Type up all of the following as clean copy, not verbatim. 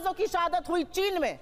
जाबाजों की शहादत हुई चीन में,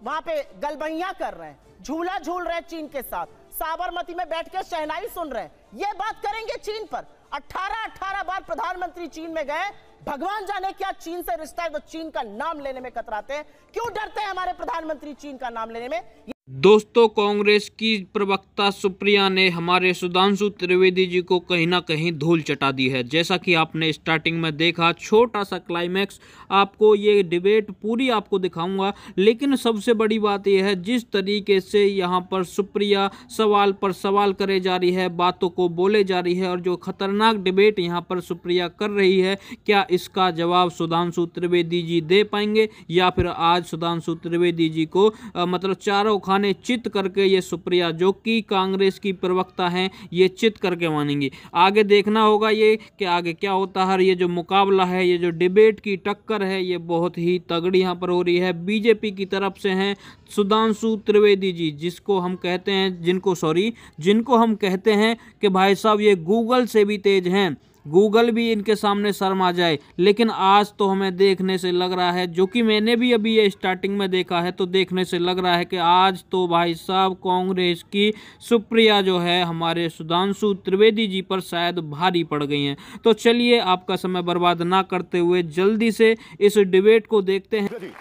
वहां पे गलबैया कर रहे हैं, झूला झूल रहे हैं चीन के साथ, साबरमती में बैठ के शहनाई सुन रहे हैं। ये बात करेंगे चीन पर। 18 बार प्रधानमंत्री चीन में गए, भगवान जाने क्या चीन से रिश्ता है तो चीन का नाम लेने में कतराते हैं। क्यों डरते हैं हमारे प्रधानमंत्री चीन का नाम लेने में? दोस्तों, कांग्रेस की प्रवक्ता सुप्रिया ने हमारे सुधांशु त्रिवेदी जी को कहीं ना कहीं धूल चटा दी है। जैसा कि आपने स्टार्टिंग में देखा, छोटा सा क्लाइमैक्स, आपको ये डिबेट पूरी आपको दिखाऊंगा। लेकिन सबसे बड़ी बात यह है, जिस तरीके से यहाँ पर सुप्रिया सवाल पर सवाल करे जा रही है, बातों को बोले जा रही है, और जो खतरनाक डिबेट यहाँ पर सुप्रिया कर रही है, क्या इसका जवाब सुधांशु त्रिवेदी जी दे पाएंगे, या फिर आज सुधांशु त्रिवेदी जी को मतलब चारों खाने चित करके ये सुप्रिया, जो कि कांग्रेस की प्रवक्ता हैं, ये चित करके मानेंगी? आगे देखना होगा ये कि आगे क्या होता है। ये जो मुकाबला है, ये जो डिबेट की टक्कर है, ये बहुत ही तगड़ी यहाँ पर हो रही है। बीजेपी की तरफ से हैं सुधांशु त्रिवेदी जी, जिनको हम कहते हैं कि भाई साहब ये गूगल से भी तेज हैं, गूगल भी इनके सामने शर्मा जाए। लेकिन आज तो हमें देखने से लग रहा है, जो कि मैंने भी अभी ये स्टार्टिंग में देखा है, तो देखने से लग रहा है कि आज तो भाई साहब कांग्रेस की सुप्रिया जो है हमारे सुधांशु त्रिवेदी जी पर शायद भारी पड़ गई हैं। तो चलिए, आपका समय बर्बाद ना करते हुए जल्दी से इस डिबेट को देखते हैं।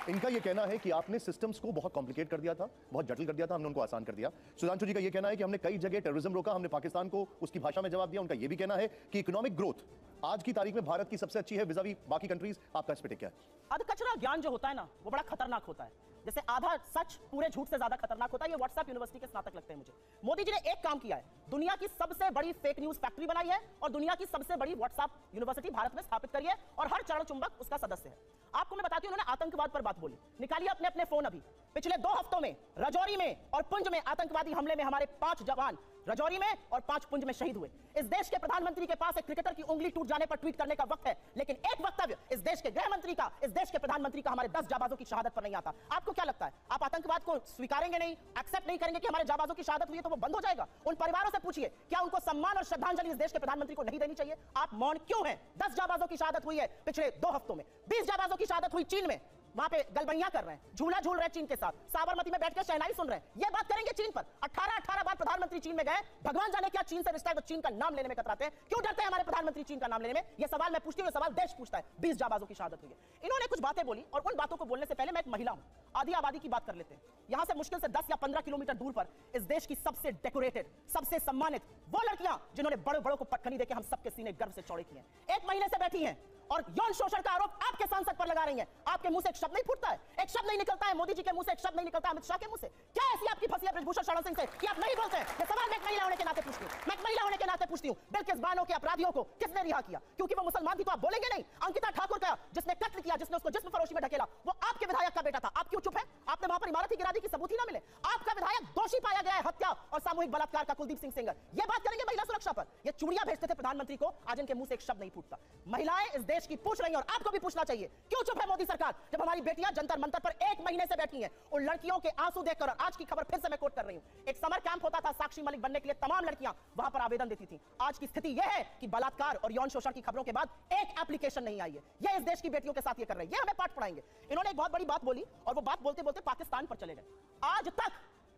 इनका यह कहना है कि आपने सिस्टम्स को बहुत कॉम्प्लिकेट कर दिया था, बहुत जटिल कर दिया था, हमने उनको आसान कर दिया। सुधांशु जी का यह कहना है कि हमने कई जगह टेररिज्म रोका, हमने पाकिस्तान को उसकी भाषा में जवाब दिया। उनका यह भी कहना है कि इकोनॉमिक ग्रोथ आज की तारीख में भारत की सबसे अच्छी है विज़ावी बाकी कंट्रीज। आपका इस पे क्या है? अधकचरा ज्ञान जो होता है ना, वो बड़ा खतरनाक होता है। जैसे आधा सच पूरे झूठ से ज्यादा खतरनाक होता है। ये व्हाट्सएप यूनिवर्सिटी के स्नातक लगते हैं मुझे। मोदी जी ने एक काम किया है, दुनिया की सबसे बड़ी फेक न्यूज फैक्ट्री बनाई है और दुनिया की सबसे बड़ी व्हाट्सएप यूनिवर्सिटी भारत में स्थापित करी है और हर चरण चुंबक उसका सदस्य है। आपको मैं बताती हूं, उन्होंने आतंकवाद पर बात बोली। निकालिए अपने अपने फोन अभी। पिछले 2 हफ्तों में राजौरी में और पुंछ में आतंकवादी हमले में हमारे 5 जवान राजौरी में और 5 पुंछ में शहीद हुए। इस देश के प्रधानमंत्री के पास एक क्रिकेटर की उंगली टूट जाने पर ट्वीट करने का वक्त है, लेकिन एक वक्तव्य इस देश के गृह मंत्री का, इस देश के प्रधानमंत्री का हमारे 10 जाबाजों की शहादत पर नहीं आता। आपको क्या लगता है, आप आतंकवाद को स्वीकारेंगे नहीं, एक्सेप्ट नहीं करेंगे कि हमारे जाबाजों की शहादत हुई है तो वो बंद हो जाएगा? उन परिवारों से पूछिए, क्या उनको सम्मान और श्रद्धांजलि इस देश के प्रधानमंत्री को नहीं देनी चाहिए? आप मौन क्यों हैं? 10 जाबाजों की शहादत हुई है पिछले 2 हफ्तों में। 20 जाबाजों की शहादत हुई चीन में, वहां पे गलबैया कर रहे हैं, झूला झूल रहे हैं चीन के साथ, साबरमती में बैठ के शहनाई सुन रहे हैं। ये बात करेंगे चीन पर। 18 बार प्रधानमंत्री चीन में गए, भगवान जाने क्या चीन से रिश्ता है तो चीन का नाम लेने में कतराते हैं। क्यों डरते हैं हमारे प्रधानमंत्री चीन का नाम लेने में? ये सवाल मैं पूछती हूं, सवाल देश पूछता है। 20 जाबाजों की शहादत हुई है। इन्होंने कुछ बातें बोली और उन बातों को बोलने से पहले मैं एक महिला हूं, आधी आबादी की बात कर लेते हैं। यहां से मुश्किल से 10 या 15 किलोमीटर दूर पर इस देश की सबसे डेकोरेटेड, सबसे सम्मानित वो लड़कियां जिन्होंने बड़े बड़ों को पटखनी देके हम सबके सीने गर्व से चौड़े किए हैं, एक महीने से बैठी हैं और यौन शोषण का आरोप आपके सांसद पर लगा रही हैं। आपके मुंह से एक शब्द नहीं फूटता है, एक शब्द नहीं निकलता है मोदी जी के मुंह से, एक शब्द नहीं निकलता है अमित शाह के मुंह से। क्या ऐसी आपकी फंसी है ब्रजभूषण शरण सिंह से कि आप नहीं बोलते हैं? ये सवाल मैं एक महिला होने के नाते पूछती हूं, मैं एक महिला होने के नाते पूछती हूं। बिल्किस बानो के अपराधियों को किसने रिहा किया? क्योंकि वो मुसलमान थी तो आप बोलेंगे नहीं। अंकिता ठाकुर का जिसने कत्ल किया, जिसने उसको जिस्म फरोशी में ढकेला, वो आपके विधायक का बेटा था। आप क्यों चुप है? आपने वहां पर इमारत ही गिरा दी कि सबूत ही ना मिले। आपका विधायक दोषी पाया गया है हत्या और सामूहिक बलात्कार का, कुलदीप सिंह सेंगर। ये बात करेंगे महिला सुरक्षा पर। ये चूड़ियां भेजते थे प्रधानमंत्री को, आज इनके मुंह से एक शब्द नहीं फूटता। महिलाएं इस देश की पूछ रही हैं और आपको भी पूछना चाहिए, क्यों चुप है मोदी सरकार जब हमारी बेटियां जंतर मंतर पर 1 महीने से बैठी हैं? उन लड़कियों के आंसू देखकर, और आज की खबर फिर से मैं कोट कर रही हूं, एक समर कैंप होता था साक्षी मलिक बनने के लिए, तमाम लड़कियां वहां पर आवेदन देती थी। आज की स्थिति यह है कि बलात्कार और यौन शोषण की खबरों के बाद एक एप्लीकेशन नहीं आई है। यह इस देश की बेटियों के साथ ये कर रही है, ये हमें पाठ पढ़ाएंगे। इन्होंने एक बहुत बड़ी बात बोली और वो बात बोलते बोलते पाकिस्तान पर चले गए। आज तक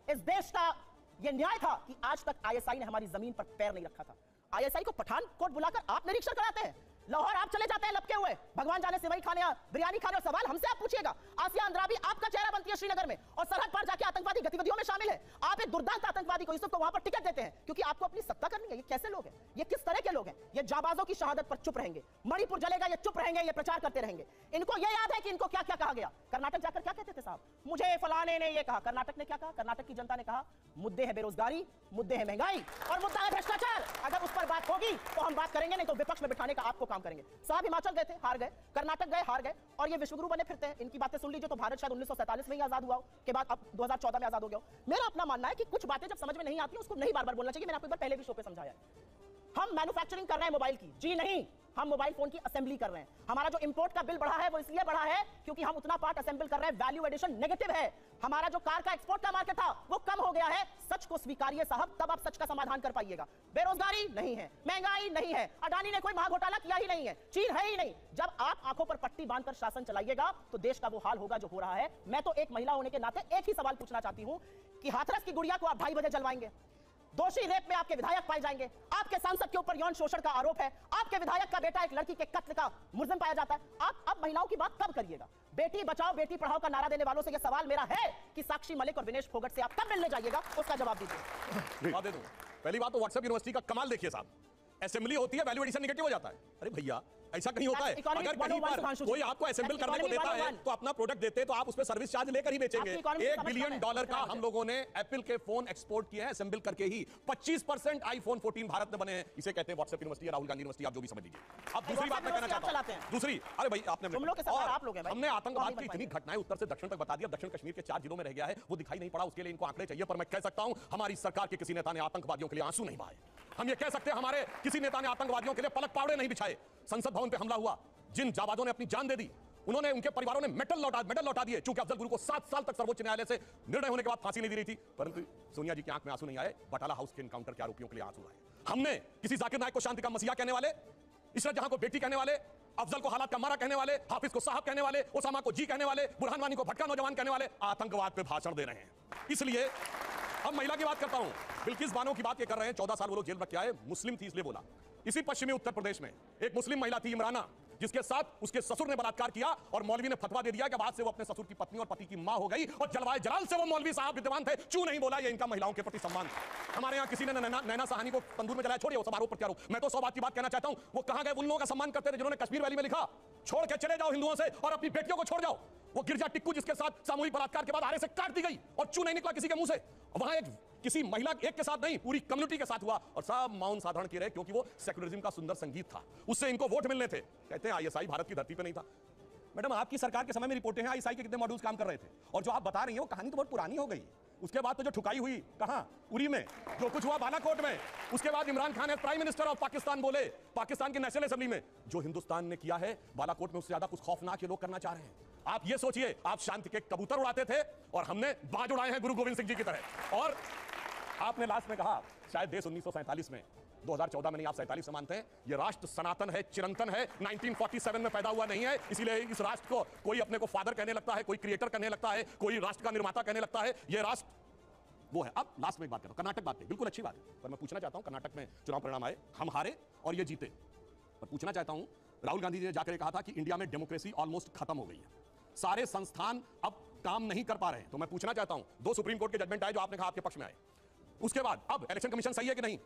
इस देश का यह न्याय था कि आज तक आईएसआई ने हमारी जमीन पर पैर नहीं रखा था। आईएसआई को पठानकोट बुलाकर आप निरीक्षण कराते हैं, लाहौर आप चले जाते हैं लपके हुए, भगवान जाने सेवई खाने, बिरयानी खाने, और सवाल हमसे आप पूछिएगा। आसिया अंद्राबी आपका चेहरा बनती है श्रीनगर में और सरहद पार जाके आतंकवादी गतिविधियों में शामिल है। आप एक दुर्दांत आतंकवादी को, यूसुफ को वहां पर टिकट देते हैं क्योंकि आपको अपनी सत्ता करनी है। ये कैसे लोग हैं? ये किस तरह के लोग हैं? ये जाबाजों की शहादत पर चुप रहेंगे, मणिपुर जलेगा ये चुप रहेंगे, ये प्रचार करते रहेंगे। इनको ये याद है कि इनको क्या क्या कहा गया। कर्नाटक जाकर क्या कहते थे साहब, मुझे फलाने ने ये कहा। कर्नाटक ने क्या कहा? कर्नाटक की जनता ने कहा मुद्दे है बेरोजगारी, मुद्दे है महंगाई और मुद्दा है भ्रष्टाचार। अगर उस पर बात होगी तो हम बात करेंगे, नहीं तो विपक्ष में बिठाने का आपको काम करेंगे। साहब हिमाचल गए थे, हार गए, कर्नाटक गए, हार गए, और ये विश्वगुरु बने फिरते हैं। इनकी बातें सुन लीजिए तो भारत शायद 1947 में ही आजाद हुआ के बाद अब 2014 में आजाद हो गया। मेरा अपना मानना है कि कुछ बातें जब समझ में नहीं आती उसको नहीं बार बार बोलना चाहिए। मैंने आपको एक बार पहले भी शो पे समझाया है। हम मैन्युफैक्चरिंग कर रहे हैं मोबाइल की, जी नहीं, हम मोबाइल फोन की असेंबली कर रहे हैं। हमारा जो इंपोर्ट का बिल बढ़ा है वो इसलिए बढ़ा है क्योंकि हम उतना पार्ट असेंबल कर रहे हैं, वैल्यू एडिशन नेगेटिव है। हमारा जो कार का एक्सपोर्ट का मार्केट था वो कम हो गया है। सच को स्वीकारिए साहब, तब आप सच का समाधान कर पाइएगा। बेरोजगारी नहीं है, महंगाई नहीं है, अडानी ने कोई महाघोटाला किया ही नहीं है, चीन है ही नहीं। जब आप आंखों पर पट्टी बांधकर शासन चलाइएगा तो देश का वो हाल होगा जो हो रहा है। मैं तो एक महिला होने के नाते एक ही सवाल पूछना चाहती हूं कि हाथरस की गुड़िया को आप 2:30 बजे जलवाएंगे, दोषी रेप में आपके विधायक पाए जाएंगे, आपके सांसद के ऊपर यौन शोषण का आरोप है, आपके विधायक का बेटा एक लड़की के कत्ल का मुलजिम पाया जाता है। आप अब महिलाओं की बात कब करिएगा? बेटी बचाओ बेटी पढ़ाओ का नारा देने वालों से यह सवाल मेरा है कि साक्षी मलिक और विनेश फोगट से आप कब मिलने जाइएगा, उसका जवाब दीजिए। दे दूं। पहली बात तो व्हाट्सएप यूनिवर्सिटी का कमाल देखिए साहब, असेंबली होती है, वैल्यू एडिशन नेगेटिव हो जाता है। अरे भैया ऐसा कहीं होता है? अगर कहीं पर कोई आपको असेंबल करने को देता है तो अपना प्रोडक्ट देते हैं तो आप उस पर सर्विस चार्ज लेकर ही बेचेंगे। $1 बिलियन का हम लोगों ने एप्पल के फोन एक्सपोर्ट किए हैं असेंबल करके ही। 25% आईफोन 14 भारत में बने हैं। इसे कहते हैं WhatsApp university, Rahul Gandhi university, आप जो भी समझ लीजिए। अब दूसरी बात मैं कहना चाहता हूं, दूसरी, अरे भाई आपने हमने आतंकवाद की इतनी घटनाएं उत्तर से दक्षिण तक बता दिया, दक्षिण कश्मीर के 4 जिलों में रह गया है, वो दिखाई नहीं पड़ा, उसके लिए इनको आंकड़े चाहिए। पर मैं कह सकता हूं हमारी सरकार के किसी नेता ने आतंकवादियों के लिए आंसू नहीं बहाए। हम ये कह सकते हैं हमारे किसी नेता ने आतंकवादियों के लिए पलक पावड़े नहीं बिछाए। संसद भवन पे हमला हुआ, जिन जाबाजों ने अपनी जान दे दी उन्होंने, उनके परिवारों ने मेडल लौटा दिए। चूंकि अफजल गुरु को 7 साल तक सर्वोच्च न्यायालय से निर्णय होने के बाद फांसी नहीं दी रही थी, परंतु सोनिया जी की आंख में आंसू नहीं आए। बटाला हाउस के एनकाउंटर के आरोपियों के लिए आंसू आए। हमने किसी जाकिर नायक को शांति का मसीहा कहने वाले, इशरत जहां को बेटी कहने वाले, अफजल को हालात का मारा कहने वाले, हाफिज को साहब कहने वाले, ओसामा को जी कहने वाले, बुरहान वानी को भटका नौजवान कहने वाले आतंकवाद पे भाषण दे रहे हैं। इसलिए अब महिला की बात करता हूं। बिल्किस बानो की बात ये कर रहे हैं, 14 साल वो लोग जेल में क्या है, मुस्लिम थी इसलिए बोला। इसी पश्चिमी उत्तर प्रदेश में एक मुस्लिम महिला थी इमराना, जिसके साथ उसके ससुर ने बलात्कार किया और मौलवी ने फतवा दे दिया कि बाद से वो अपने ससुर की पत्नी और पति की मां हो गई और जलवाए जलाल से वो मौलवी साहब विद्वान थे, क्यों नहीं बोला? ये इनका महिलाओं के प्रति सम्मान था। हमारे यहाँ किसी ने नैना साहनी को तंदूर में जलाया, छोड़िए वो सब आरोप प्रत्यारोप। मैं तो 100 बात की बात कहना चाहता हूं, वो कहां गए उन लोगों का सम्मान करते थे जिन्होंने कश्मीर वैली में लिखा छोड़ के चले जाओ हिंदुओं से और अपनी बेटियों को छोड़ जाओ। वो गिरजा टिक्कू जिसके साथ सामूहिक बलात्कार के बाद आरे से काट दी गई और चू नहीं निकला किसी के मुंह से। वहां एक किसी महिला एक के साथ नहीं, पूरी कम्युनिटी के साथ हुआ और सब मौन साधारण किए रहे क्योंकि वो सेक्युलरिज्म का सुंदर संगीत था, उससे इनको वोट मिलने थे। कहते हैं आईएसआई भारत की धरती पे नहीं था। मैडम आपकी सरकार के समय में रिपोर्टें हैं आईएसआई के कितने मॉड्यूल्स काम कर रहे थे, और जो आप बता रही हैं वो कहानी तो बहुत पुरानी हो गई। उसके बाद तो जो ठुकाई हुई कहां, उरी में, जो कुछ हुआ बालाकोट में, उसके बाद इमरान खान है प्राइम मिनिस्टर ऑफ पाकिस्तान बोले पाकिस्तान की नेशनल असेंबली में, जो हिंदुस्तान ने किया है बालाकोट में उससे ज्यादा कुछ खौफनाक ये लोग करना चाह रहे हैं। आप ये सोचिए, आप शांति के कबूतर उड़ाते थे और हमने बाज उड़ाए हैं गुरु गोविंद सिंह जी की तरह। और आपने लास्ट में कहा शायद देश 1947 में, 2014 में नहीं, आप 47 से मानते हैं, ये राष्ट्र सनातन है, चिरंतन है, 1947 में पैदा हुआ नहीं है, इसीलिए इस राष्ट्र को कोई अपने को फादर कहने लगता है, कोई क्रिएटर कहने लगता है, कोई राष्ट्र का निर्माता कहने लगता है। ये राष्ट्र वो है। अब लास्ट में एक बात करो, कर्नाटक बात है, बिल्कुल अच्छी बात है, पर मैं पूछना चाहता हूं, कर्नाटक में चुनाव परिणाम आए, हम हारे और ये जीते, पर पूछना चाहता हूं, राहुल गांधी जी ने जाकर कहा था कि इंडिया में डेमोक्रेसी ऑलमोस्ट खत्म हो गई है, सारे संस्थान अब काम नहीं कर पा रहे हैं। तो मैं पूछना चाहता हूं, 2 सुप्रीम कोर्ट के जजमेंट आए जो आपने कहा आपके पक्ष में आए, उसके बाद अब इलेक्शन कमीशन सही है कि नहीं,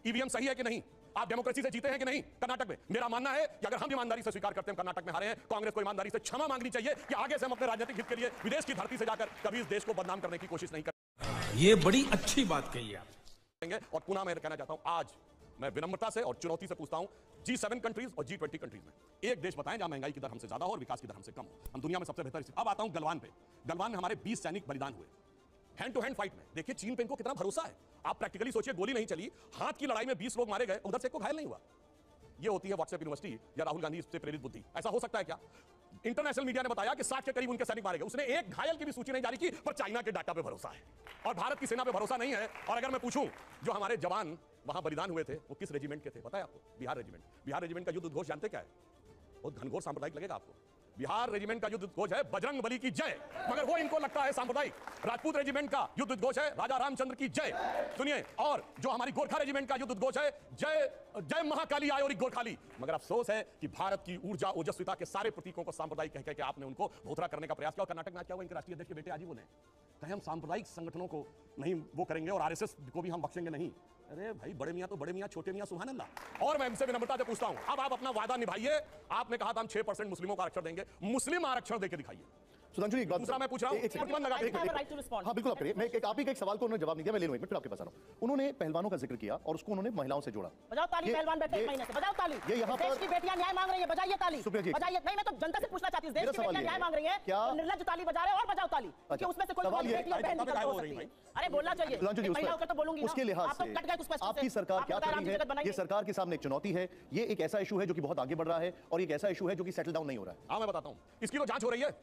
ईवीएम सही है कि नहीं, आप डेमोक्रेसी से जीते हैं कि नहीं कर्नाटक में? मेरा मानना है कि अगर हम ईमानदारी से स्वीकार करते हैं कर्नाटक में हारे हैं, कांग्रेस को ईमानदारी से क्षमा मांगनी चाहिए कि आगे से हम अपने राजनीतिक हित के लिए विदेश की धरती से जाकर कभी इस देश को बदनाम करने की कोशिश नहीं करेंगे। ये बड़ी अच्छी बात कही आप। और पुनः मैं कहना चाहता हूं, आज मैं विनम्रता से और चुनौती से पूछता हूं, G7 कंट्रीज और G20 कंट्रीज में एक देश बताएं जहां महंगाई की दर हमसे ज्यादा हो और विकास की दर हमसे कम हो। हम दुनिया में सबसे बेहतर स्थिति। अब आता हूं गलवान पे। गलवान में हमारे 20 सैनिक बलिदान हुए हैंड टू हैंड फाइट में। देखिए चीन पे इनको कितना भरोसा है। आप प्रैक्टिकली सोचिए, गोली नहीं चली, हाथ की लड़ाई में 20 लोग मारे गए, उधर से कोई घायल नहीं हुआ। ये होती है व्हाट्सएप यूनिवर्सिटी या राहुल गांधी से प्रेरित बुद्धि। ऐसा हो सकता है क्या? इंटरनेशनल मीडिया ने बताया कि 60 के करीब उनके सैनिक मारे गए, उसने एक घायल की भी सूची नहीं जारी की, पर चाइना के डाटा पे भरोसा है और भारत की सेना पे भरोसा नहीं है। और अगर मैं पूछूं, जो हमारे जवान वहां बलिदान हुए थे वो किस रेजिमेंट के थे पता है आपको? बिहार रेजिमेंट। बिहार रेजिमेंट का युद्ध उद्घोष जानते क्या है? बहुत घनघोर सांप्रदायिक लगेगा आपको। बिहार रेजिमेंट का युद्ध उद्घोष है बजरंग बली की जय, मगर वो इनको लगता है सांप्रदायिक। राजपूत रेजिमेंट का युद्ध उद्घोष है राजा रामचंद्र की जय, सुनिए। और जो हमारी गोरखा रेजिमेंट का युद्ध उद्घोष है जय जय महाकाली आयोरी गोरखाली। मगर अफसोस है कि भारत की ऊर्जा ओजस्विता के सारे प्रतीकों को सांप्रदायिक कह के आपने उनको भोथरा करने का प्रयास किया। और कर्नाटक में क्या हुआ, इनके राष्ट्रीय अध्यक्ष के बेटे आज ही बोले कहीं हम सांप्रदायिक संगठनों को नहीं वो करेंगे और आरएसएस को भी हम बख्शेंगे नहीं। अरे भाई, बड़े मियां तो बड़े मियां, छोटे मियां सुभान अल्लाह। और मैं इनसे विनम्रता से पूछता हूं, अब आप अपना वादा निभाइए। आपने कहा था हम 6% मुस्लिमों का आरक्षण देंगे, मुस्लिम आरक्षण देके दिखाइए। सुधांशु जी एक बात दूसरा मैं पूछ रहा हूं, प्रतिबंध लगा के हाँ बिल्कुल आप करिए। मैं आप ही के एक सवाल को उन्होंने जवाब नहीं दिया, मैं ले लूं एक मिनट फिर आपके पास आ रहा हूं। उन्होंने पहलवानों का जिक्र किया और उसको उन्होंने महिलाओं से जोड़ा। बजाओ ताली, पहलवान बैठे एक महीने से, बजाओ ताली। ये यहाँ देश की बेटियां न्याय मांग रही है, बजाइए ताली, बजाइए। नहीं मैं तो जनता से पूछना चाहती हूं, देश की बेटियां न्याय मांग रही है, तो निर्लज्ज ताली बजा रहे हैं और बजाओ ताली, क्योंकि उसमें से कोई बेटी और बहन निकल हो सकती है। अरे बोलना चाहिए, महिलाओं का तो बोलूंगी उसके लिहाज से आपकी सरकार क्या कर रही है, ये सरकार के सामने एक चुनौती है। ये एक ऐसा इशू है जो कि बहुत आगे बढ़ रहा है और एक ऐसा इशू है जो कि सेटल डाउन नहीं हो रहा है। हाँ मैं बताता हूं, इसकी तो जांच हो रही है,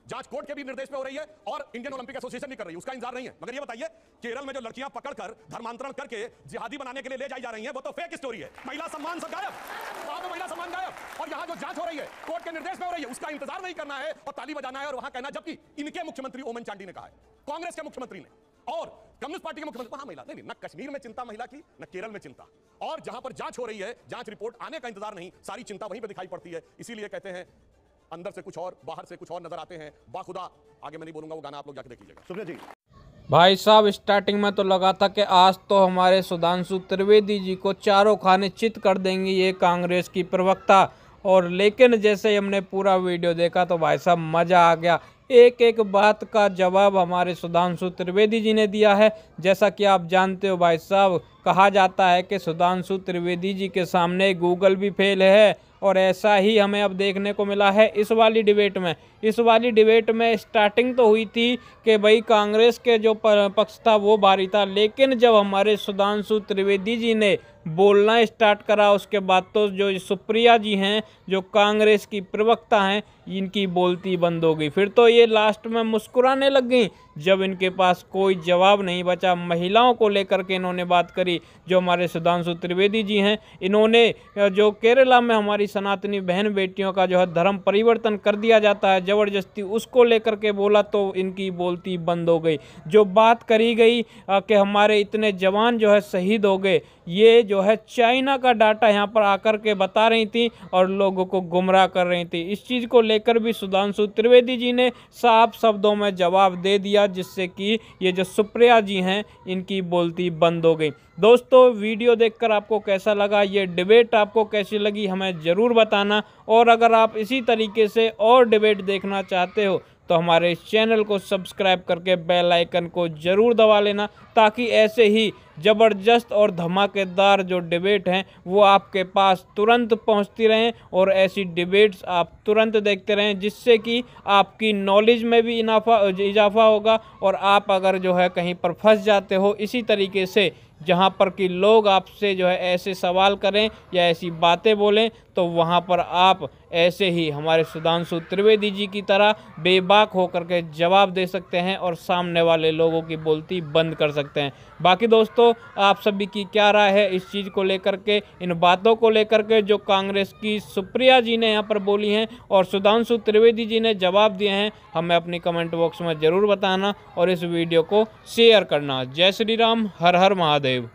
जांच कोर्ट के भी निर्देश पे हो रही है और इंडियन ओलंपिक एसोसिएशन भी कर रही है, उसका इंतजार नहीं है। मगर ये बताइए, केरल में जो लड़कियां पकड़कर धर्मांतरण करके जिहादी बनाने के लिए ले जाई जा रही हैं, वो तो फेक स्टोरी है। महिला सम्मान सब गायब, वहां पे महिला सम्मान गायब। और यहां जो जांच हो रही है कोर्ट के निर्देश पे हो रही है, उसका इंतजार नहीं करना है और ताली बजाना है और वहां कहना, जबकि इनके मुख्यमंत्री ओमन चांडी ने कहा है, कांग्रेस के मुख्यमंत्री ने और कम्युनिस्ट पार्टी के मुख्यमंत्री, वहां महिला नहीं, न कश्मीर में चिंता महिला की, न केरल में चिंता। और जहां पर जांच हो रही है, जांच रिपोर्ट आने का इंतजार नहीं, सारी चिंता वहीं पर दिखाई पड़ती है। इसीलिए कहते हैं अंदर से कुछ और बाहर से कुछ और नजर आते हैं। बाखुदा, आगे मैं नहीं बोलूंगा, वो गाना आप लोग जाके देख लीजिएगा। सुप्रिया जी भाई साहब स्टार्टिंग में तो लगा था कि आज तो हमारे सुधांशु त्रिवेदी जी को चारों खाने चित कर देंगी ये कांग्रेस की प्रवक्ता, और लेकिन जैसे ही हमने पूरा वीडियो देखा तो भाई साहब मज़ा आ गया। एक एक बात का जवाब हमारे सुधांशु त्रिवेदी जी ने दिया है। जैसा कि आप जानते हो भाई साहब, कहा जाता है कि सुधांशु त्रिवेदी जी के सामने गूगल भी फेल है, और ऐसा ही हमें अब देखने को मिला है इस वाली डिबेट में। इस वाली डिबेट में स्टार्टिंग तो हुई थी कि भाई कांग्रेस के जो पक्ष था वो भारी था, लेकिन जब हमारे सुधांशु त्रिवेदी जी ने बोलना स्टार्ट करा उसके बाद तो जो सुप्रिया जी हैं, जो कांग्रेस की प्रवक्ता हैं, इनकी बोलती बंद हो गई। फिर तो ये लास्ट में मुस्कुराने लग गई जब इनके पास कोई जवाब नहीं बचा। महिलाओं को लेकर के इन्होंने बात करी। जो हमारे सुधांशु त्रिवेदी जी हैं, इन्होंने जो केरला में हमारी सनातनी बहन बेटियों का जो है धर्म परिवर्तन कर दिया जाता है ज़बरदस्ती, उसको लेकर के बोला तो इनकी बोलती बंद हो गई। जो बात करी गई कि हमारे इतने जवान जो है शहीद हो गए, ये जो है चाइना का डाटा यहाँ पर आकर के बता रही थी और लोगों को गुमराह कर रही थी। इस चीज़ को लेकर भी सुधांशु त्रिवेदी जी ने साफ शब्दों में जवाब दे दिया, जिससे कि ये जो सुप्रिया जी हैं इनकी बोलती बंद हो गई। दोस्तों वीडियो देखकर आपको कैसा लगा, ये डिबेट आपको कैसी लगी हमें ज़रूर बताना, और अगर आप इसी तरीके से और डिबेट देखना चाहते हो तो हमारे इस चैनल को सब्सक्राइब करके बेल आइकन को ज़रूर दबा लेना, ताकि ऐसे ही ज़बरदस्त और धमाकेदार जो डिबेट हैं वो आपके पास तुरंत पहुंचती रहें और ऐसी डिबेट्स आप तुरंत देखते रहें, जिससे कि आपकी नॉलेज में भी इजाफा होगा। और आप अगर जो है कहीं पर फंस जाते हो इसी तरीके से, जहां पर कि लोग आपसे जो है ऐसे सवाल करें या ऐसी बातें बोलें, तो वहां पर आप ऐसे ही हमारे सुधांशु त्रिवेदी जी की तरह बेबाक होकर के जवाब दे सकते हैं और सामने वाले लोगों की बोलती बंद कर सकते हैं। बाकी दोस्तों आप सभी की क्या राय है इस चीज़ को लेकर के, इन बातों को लेकर के जो कांग्रेस की सुप्रिया जी ने यहाँ पर बोली हैं और सुधांशु त्रिवेदी जी ने जवाब दिए हैं, हमें अपनी कमेंट बॉक्स में ज़रूर बताना और इस वीडियो को शेयर करना। जय श्री राम, हर हर महादेव।